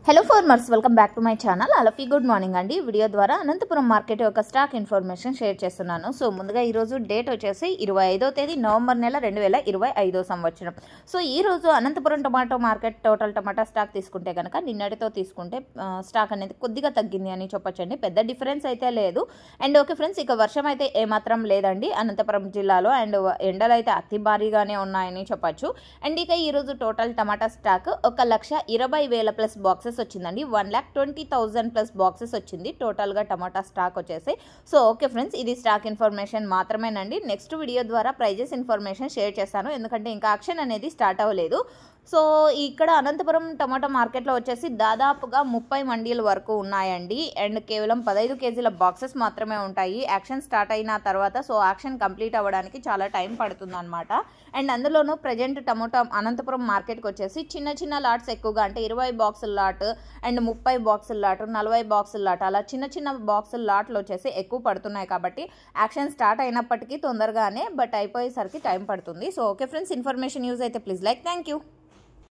Hello farmers, welcome back to my channel. అలఫీ good morning అండి. Video ద్వారా Anantapuram market యొక్క స్టాక్ ఇన్ఫర్మేషన్ షేర్ చేస్తున్నాను. సో ముందుగా ఈరోజు డేట్ వచ్చేసి 25వ తేదీ నవంబర్ నెల 2025 సంవత్సరం. సో ఈరోజు అనంతపురం టొమాటో మార్కెట్ టోటల్ టమాటా స్టాక్ తీసుకుంటే కనుక నిన్నటితో తీసుకుంటే స్టాక్ అనేది కొద్దిగా తగ్గింది అని చెప్పొచ్చండి. పెద్ద డిఫరెన్స్ అయితే లేదు. అండ్ ఓకే ఫ్రెండ్స్, ఇక వర్షం అయితే ఏమాత్రం లేదండి అనంతపురం జిల్లాలో. అండ్ ఎండలు అయితే అతి భారీగానే ఉన్నాయని చెప్పచ్చు. అండ్ ఇక ఈరోజు టోటల్ టమాటా స్టాక్ 1,20,000 ప్లస్ బాక్సెస్ వచ్చిందండి. 1,20,000 ప్లస్ బాక్సెస్ వచ్చింది టోటల్గా టమాటా స్టాక్ వచ్చేసి. సో ఓకే ఫ్రెండ్స్, ఇది స్టాక్ ఇన్ఫర్మేషన్ మాత్రమేనండి. నెక్స్ట్ వీడియో ద్వారా ప్రైజెస్ ఇన్ఫర్మేషన్ షేర్ చేస్తాను, ఎందుకంటే ఇంకా ఆక్షన్ అనేది స్టార్ట్ అవ్వలేదు. సో ఇక్కడ అనంతపురం టమాటా మార్కెట్లో వచ్చేసి దాదాపుగా 30 మండీల వరకు ఉన్నాయండి. అండ్ కేవలం 15 కేజీల బాక్సెస్ మాత్రమే ఉంటాయి యాక్షన్ స్టార్ట్ అయిన తర్వాత. సో యాక్షన్ కంప్లీట్ అవ్వడానికి చాలా టైం పడుతుంది అనమాట. అండ్ అందులోనూ ప్రజెంట్ టమాటా అనంతపురం మార్కెట్కి వచ్చేసి చిన్న చిన్న లాట్స్ ఎక్కువగా, అంటే 20 బాక్సుల లాట్ అండ్ 30 బాక్సుల లాట్, 40 బాక్సుల లాట్, అలా చిన్న చిన్న బాక్సుల లాట్లు వచ్చేసి ఎక్కువ పడుతున్నాయి. కాబట్టి యాక్షన్ స్టార్ట్ అయినప్పటికీ తొందరగానే బట్ అయిపోయేసరికి టైం పడుతుంది. So okay friends, information use అయితే ప్లీజ్ లైక్. Thank you.